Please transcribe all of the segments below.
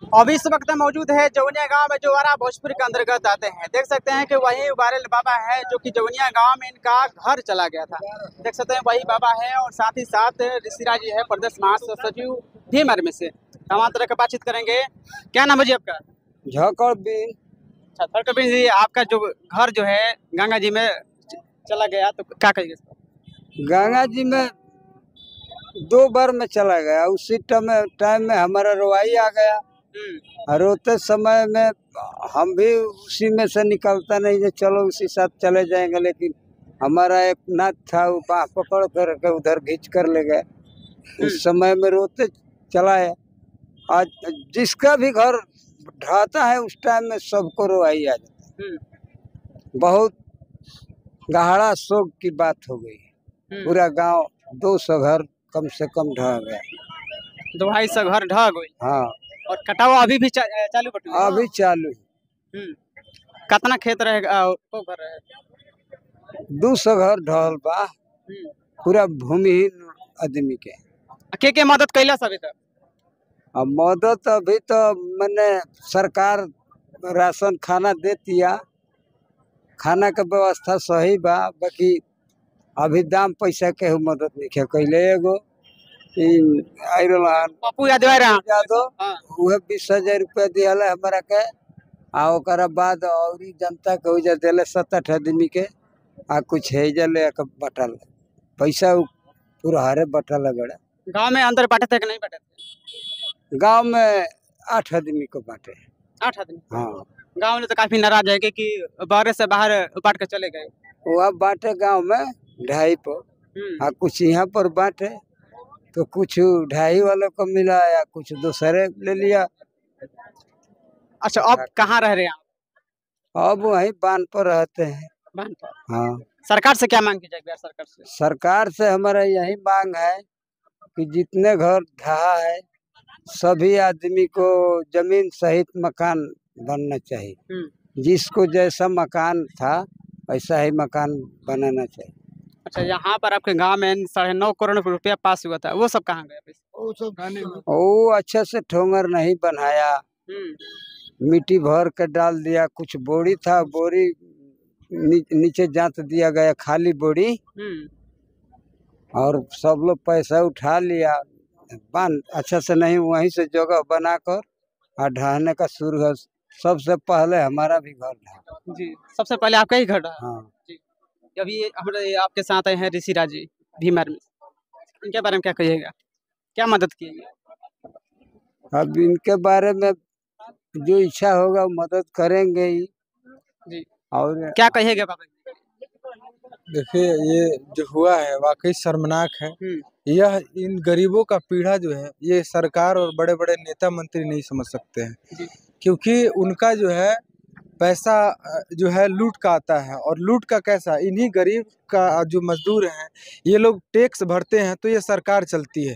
अभी इस वक्त मौजूद है जवनिया गांव में, जो वारा भोजपुर के अंतर्गत आते हैं। देख सकते हैं कि वही वायरल बाबा है, जो कि जवनिया गांव में इनका घर चला गया था। देख सकते हैं वही बाबा है, और साथ ही साथ ऋषिराज जी है, प्रदेश महासचिव भीमर में से। तमाम तरह का बातचीत करेंगे। क्या नाम है जी आपका? झाकड़ बिन। अच्छा, थरकबीन जी, आपका जो घर जो है गंगा जी में चला गया, तो क्या कहिए इस पर? गंगा जी में 2 बार में चला गया। उसी टाइम में हमारा रोवाई आ गया। रोते समय में हम भी उसी में से निकलता नहीं है, चलो उसी साथ चले जाएंगे, लेकिन हमारा एक नाथ था, वो बाह पकड़ कर उधर खींच कर ले गए। उस समय में रोते चला है। आज जिसका भी घर ढाता है उस टाइम में सबको रोवाई आ जाता है। बहुत गहरा शोक की बात हो गई। पूरा गांव 200 घर कम से कम ढह गया। 200 घर ढह गई। हाँ, और कटावा अभी भी चालू बटू? अभी चालू। कितना खेत रहेगा तो घर रहे? 200 घर ढहल बा, पूरा भूमिहीन आदमी के मदद कैला अभी तक? अब मदद अभी तो मैंने सरकार राशन खाना दे दिया, खाना का व्यवस्था सही बा, बाकी अभी दाम पैसा के मदद नहीं कैले। एगो पप्पू यादव 20,000 रुपया दिया हमारा के। आ बाद और जनता के हो दिले 7-8 आदमी के। आ कुछ है जले बटल पैसा पूरा हरे बटल बड़ा। गांव में अंदर बांटे थे कि नहीं बांटे थे? गांव में 8 आदमी को बांटे। 8 आदमी? हाँ। गांव में तो काफी नाराज है कि बाहर से बाहर बांट के चले गए। वह बांटे गांव में 2.5 पर, कुछ यहाँ पर बांटे तो कुछ 2.5 वालों को मिला, या कुछ दूसरे ले लिया। अच्छा, अब कहाँ रह रहे हैं आप? अब वहीं बांध पर रहते हैं। बांध पर? हाँ। सरकार से क्या मांग की जाएगी? सरकार से? सरकार से हमारा यही मांग है कि जितने घर ढहा है सभी आदमी को जमीन सहित मकान बनना चाहिए। जिसको जैसा मकान था वैसा ही मकान बनाना चाहिए। अच्छा, यहाँ पर आपके गांव में 9.5 करोड़ रुपया पास हुआ था, वो सब कहाँ गया? वो अच्छा से ठोंगर नहीं बनाया, मिट्टी भर के डाल दिया। कुछ बोरी था, बोरी नीचे जात दिया गया, खाली बोरी। और सब लोग पैसा उठा लिया, बांध अच्छा से नहीं, वहीं से जगह बनाकर और ढहाने का शुरू है। सबसे पहले हमारा भी घर ढहा जी। सबसे पहले आपका ही घर ढहा? हाँ जी। अभी हमारे आपके साथ आए हैं ऋषिराज जी भीमर में, इनके बारे में क्या कहिएगा? क्या मदद कीजिएगा? अब इनके बारे में जो इच्छा होगा वो मदद करेंगे ही जी। और क्या कहिएगा बाबा? देखिए, ये जो हुआ है वाकई शर्मनाक है। यह इन गरीबों का पीड़ा जो है ये सरकार और बड़े बड़े नेता मंत्री नहीं समझ सकते हैं, क्योंकि उनका जो है पैसा जो है लूट का आता है। और लूट का कैसा, इन्हीं गरीब का जो मजदूर हैं ये लोग टैक्स भरते हैं, तो ये सरकार चलती है।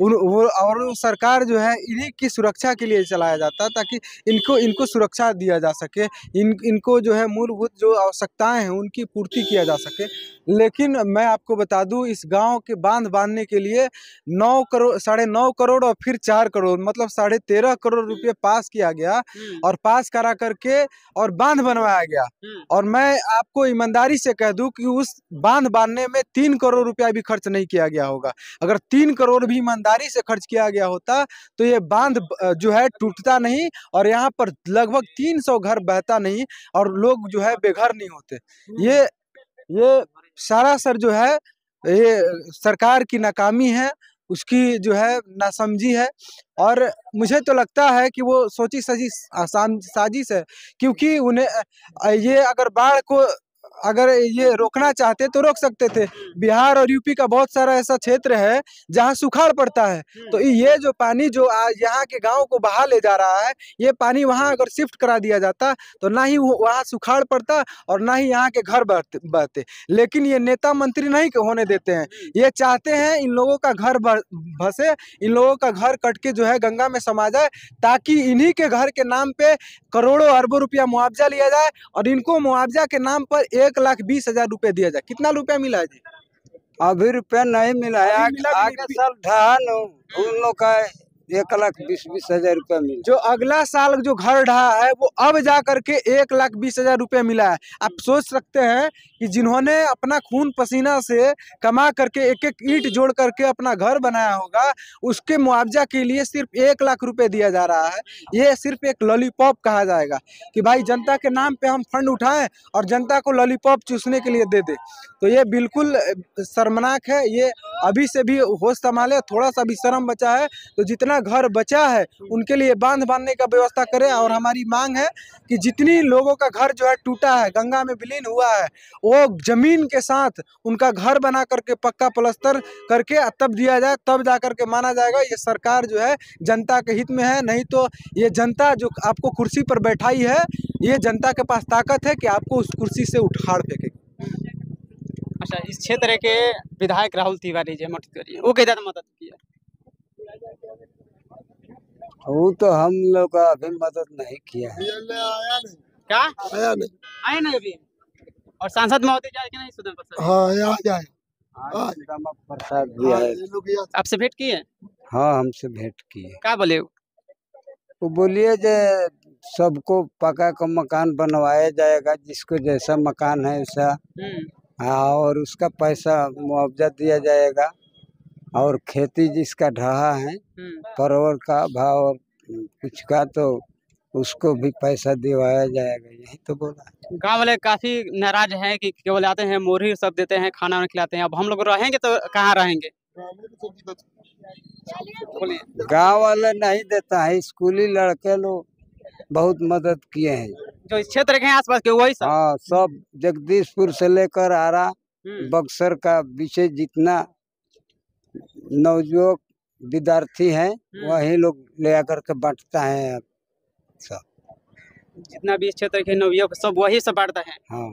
वो सरकार जो है इन्हीं की सुरक्षा के लिए चलाया जाता है, ताकि इनको सुरक्षा दिया जा सके, इनको जो है मूलभूत जो आवश्यकताएं हैं उनकी पूर्ति किया जा सके। लेकिन मैं आपको बता दूं, इस गांव के बांध बांधने के लिए 9 करोड़ 9.5 करोड़ और फिर 4 करोड़ मतलब 13.5 करोड़ रुपये पास किया गया, और पास करा करके और बांध बनवाया गया। और मैं आपको ईमानदारी से कह दूं कि उस बांध बांधने में 3 करोड़ रुपया भी खर्च नहीं किया गया होगा। अगर 3 करोड़ भी ईमानदारी से खर्च किया गया होता तो ये बांध जो है टूटता नहीं, और यहाँ पर लगभग 300 घर बहता नहीं, और लोग जो है बेघर नहीं होते। ये सरासर जो है ये सरकार की नाकामी है, उसकी जो है नासमझी है। और मुझे तो लगता है कि वो सोची सजी साजिश है, क्योंकि उन्हें ये अगर बाढ़ को अगर ये रोकना चाहते तो रोक सकते थे। बिहार और यूपी का बहुत सारा ऐसा क्षेत्र है जहां सुखाड़ पड़ता है, तो ये जो पानी जो यहाँ के गांव को बहा ले जा रहा है, ये पानी वहां अगर शिफ्ट करा दिया जाता तो ना ही वहां सुखाड़ पड़ता और ना ही यहाँ के घर बहते। लेकिन ये नेता मंत्री नहीं होने देते हैं। ये चाहते हैं इन लोगों का घर भसे, इन लोगों का घर कट के जो है गंगा में समा जाए, ताकि इन्हीं के घर के नाम पे करोड़ों अरबों रुपया मुआवजा लिया जाए, और इनको मुआवजा के नाम पर 1,20,000 रुपये दिया जाए। कितना रुपया मिला है जी? अभी रुपया नहीं मिला है। आगे साल ढहान उन लोग का 1,20,20,000 रुपया मिला। जो अगला साल जो घर ढहा है वो अब जा करके 1,20,000 रुपये मिला है। आप सोच सकते हैं कि जिन्होंने अपना खून पसीना से कमा करके एक एक ईंट जोड़ करके अपना घर बनाया होगा, उसके मुआवजा के लिए सिर्फ 1 लाख रुपए दिया जा रहा है। ये सिर्फ एक लॉलीपॉप कहा जाएगा कि भाई जनता के नाम पे हम फंड उठाएं और जनता को लॉलीपॉप चूसने के लिए दे दे। तो ये बिल्कुल शर्मनाक है। ये अभी से भी होश संभाले, थोड़ा सा भी शर्म बचा है तो जितना घर बचा है उनके लिए बांध बांधने का व्यवस्था करें। और हमारी मांग है कि जितनी लोगों का घर जो है टूटा है, गंगा में विलीन हुआ है, वो जमीन के साथ उनका घर बना करके पक्का प्लास्टर करके तब दिया जाए, तब जा करके माना जाएगा ये सरकार जो है जनता के हित में है। नहीं तो ये जनता जो आपको कुर्सी पर बैठाई है, ये जनता के पास ताकत है कि आपको उस कुर्सी से उखाड़ फेंकेगी। अच्छा, इस क्षेत्र के विधायक राहुल तिवारी जी मदद करिए, वो कैसे मदद किया? वो तो हम लोग का अभी मदद नहीं किया है। क्या आया नहीं। आए ना अभी? और सांसद महोदय जाए कि नहीं सुदन प्रसाद? हाँ, आ जाए। प्रसाद भी आए। आपसे भेंट किए? हाँ, हमसे भेंट किए। क्या बोले? वो बोलिए जे सबको पक्का का मकान बनवाया जाएगा, जिसको जैसा मकान है वैसा। हाँ, और उसका पैसा मुआवजा दिया जाएगा। और खेती जिसका ढहा है, परवल का भाव और कुछ का, तो उसको भी पैसा दिवाया जाएगा, यही तो बोला। गांव वाले काफी नाराज हैं कि केवल आते हैं, मोरी सब देते हैं, खाना वाना खिलाते हैं। अब हम लोग रहेंगे तो कहाँ रहेंगे? बोलिए। गांव वाले नहीं देता है, स्कूली लड़के लोग बहुत मदद किए हैं। जो इस क्षेत्र के हैं आसपास के वही सब? हाँ, सब जगदीशपुर से लेकर आरा बक्सर का बीचे जितना नवयुवक विद्यार्थी हैं, वही लोग ले आकर के बांटता है सब। जितना भी इस क्षेत्र के नवयुवक सब वही सब बांटता है। हाँ।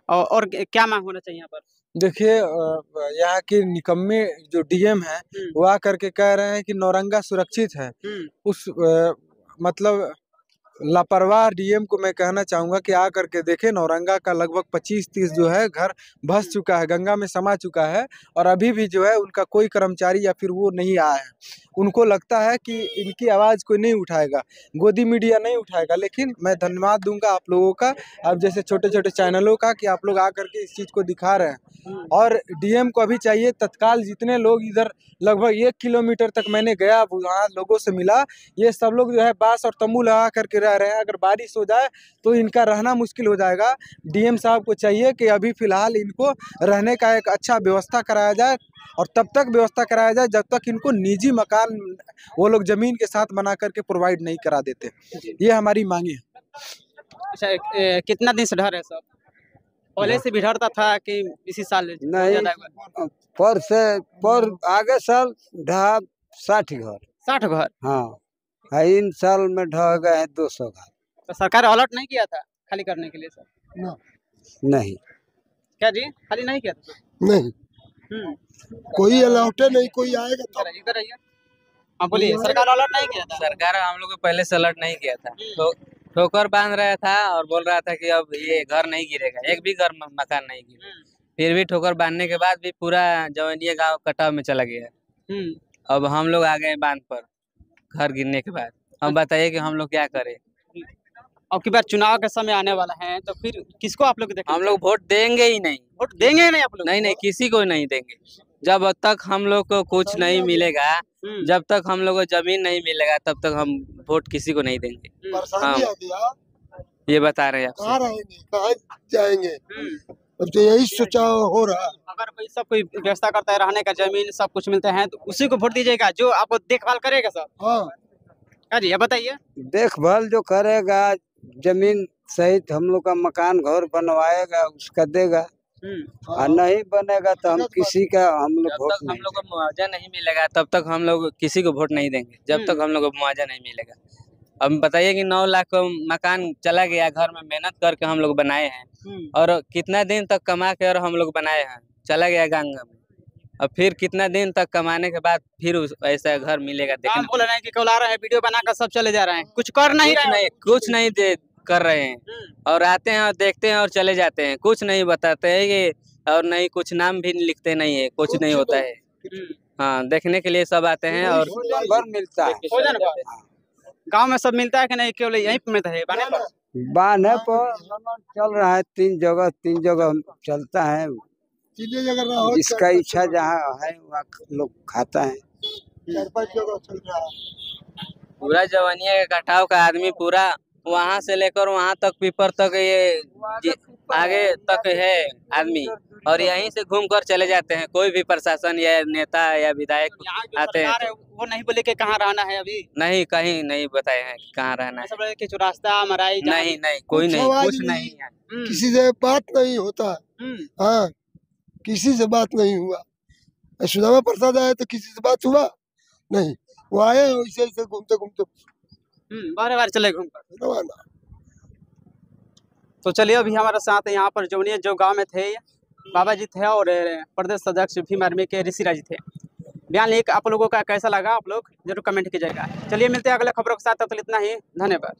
और क्या मांग होना चाहिए यहाँ पर? देखिए, यहाँ के निकम्मे जो डीएम है वो आकर के कह रहे हैं कि नौरंगा सुरक्षित है। उस मतलब लापरवाह डीएम को मैं कहना चाहूँगा कि आ करके देखे, नौरंगा का लगभग 25-30 जो है घर भस चुका है, गंगा में समा चुका है, और अभी भी जो है उनका कोई कर्मचारी या फिर वो नहीं आया है। उनको लगता है कि इनकी आवाज़ कोई नहीं उठाएगा, गोदी मीडिया नहीं उठाएगा। लेकिन मैं धन्यवाद दूंगा आप लोगों का, अब जैसे छोटे छोटे चैनलों का, कि आप लोग आ करके इस चीज़ को दिखा रहे हैं। और डीएम को अभी चाहिए तत्काल, जितने लोग इधर लगभग 1 किलोमीटर तक मैंने गया, वहाँ लोगों से मिला, ये सब लोग जो है बांस और तंबू लगा करके रह रहे हैं। अगर बारिश हो जाए तो इनका रहना मुश्किल हो जाएगा। डीएम साहब को चाहिए कि अभी फिलहाल इनको रहने का एक अच्छा व्यवस्था कराया जाए, और तब तक व्यवस्था कराया जाए जब तक इनको निजी मकान वो लोग जमीन के साथ बना करके प्रोवाइड नहीं करा देते। ये हमारी मांगी है। अच्छा, कितना दिन से ढह रहे सब? पहले से भी ढरता था कि इसी साल? नहीं, पर आगे साल ढहा 60 घर। 60 घर? हाँ, इन साल में ढह गए हैं 200 घर। तो सरकार अलर्ट नहीं किया था खाली करने के लिए सर? नहीं। क्या जी, खाली नहीं किया था? नहीं, कोई अलाउट नहीं, कोई आएगा तो। इधर आइए। हाँ बोलिए, सरकार अलर्ट नहीं किया था? सरकार हम लोग को पहले से अलर्ट नहीं किया था, तो ठोकर बांध रहा था और बोल रहा था कि अब ये घर नहीं गिरेगा, एक भी घर मकान नहीं गिरेगा। फिर भी ठोकर बांधने के बाद भी पूरा जवनिया गांव कटाव में चला गया। अब हम लोग आ गए बांध पर घर गिरने के बाद। हम बताइए कि हम लोग क्या करें? अब की बार चुनाव का समय आने वाला है, तो फिर किसको आप लोग देखेंगे? हम लोग वोट देंगे ही नहीं। वोट देंगे नहीं आप लोग? नहीं, किसी को नहीं देंगे। जब तक हम लोग को कुछ नहीं मिलेगा, जब तक हम लोग को जमीन नहीं मिलेगा, तब तक हम वोट किसी को नहीं देंगे। हाँ, ये बता रहे हैं आपसे। कहाँ रहेंगे, कहाँ जाएंगे? अब तो यही सोचा हो रहा है। अगर कोई सब कोई व्यवस्था करता है, रहने का जमीन सब कुछ मिलते हैं, तो उसी को वोट दीजिएगा जो आपको देखभाल करेगा सब। हाँ जी, बताइए। देखभाल जो करेगा, जमीन सहित हम लोग का मकान घर बनवाएगा, उसका देगा। और नहीं बनेगा तो हम किसी का हम लोग वोट नहीं। हम लोग को मुआवजा नहीं मिलेगा तब तक हम लोग किसी को वोट नहीं देंगे, जब तक हम लोग को मुआवजा नहीं मिलेगा। अब बताइए कि 9 लाख का मकान चला गया, घर में मेहनत करके हम लोग बनाए हैं, और कितना दिन तक कमा के और हम लोग बनाए हैं, चला गया गंगा में। और फिर कितना दिन तक कमाने के बाद फिर ऐसा घर मिलेगा? देखने बोल रहे हैं कि कल आ रहे हैं, वीडियो बनाकर सब चले जा रहे हैं, कुछ कर नहीं रहे, कुछ नहीं कर रहे हैं, और आते हैं और देखते हैं और चले जाते हैं, कुछ नहीं बताते हैं कि, और नहीं कुछ नाम भी लिखते नहीं है, कुछ नहीं होता है। हाँ, देखने के लिए सब आते हैं और भोजन भर मिलता है। भोजन भर? गांव में सब मिलता है कि नहीं, केवल यहीं पे मिलता है बाने पर? बाने पर चल रहा है, 3 जगह चलता है। चीजें अगर ना हो जिसका इच्छा जहाँ है वहाँ लोग खाता है। 4-5 जगह चल रहा है। पूरा जवनिया के कटाव का आदमी पूरा वहाँ से लेकर वहाँ तक पीपर तक आगे तक है आदमी, और यहीं से घूम कर चले जाते हैं। कोई भी प्रशासन या नेता या विधायक यहाँ जो आते हैं सरकार है वो नहीं बोले कि कहाँ रहना है अभी? नहीं, कहीं नहीं बताए हैं कि कहाँ रहना है। ऐसा बोले कि चौरास्ता मराई नहीं नहीं, कोई कुछ नहीं, आवाज कुछ नहीं। नहीं है। किसी से बात नहीं होता है। हाँ, किसी से बात नहीं हुआ। सुदामा प्रसाद आए तो किसी से बात हुआ नहीं, वो आए ऐसे ऐसे घूमते घूमते बार बार चले घूम कर। रवाना। तो चलिए, अभी हमारे साथ यहाँ पर जवनिया जो गांव में थे बाबा जी थे और प्रदेश अध्यक्ष भीम आर्मी के ऋषिराज जी थे। बयान एक आप लोगों का कैसा लगा आप लोग जरूर कमेंट कीजिएगा। चलिए मिलते हैं अगले खबरों के साथ, तब तक इतना ही, धन्यवाद।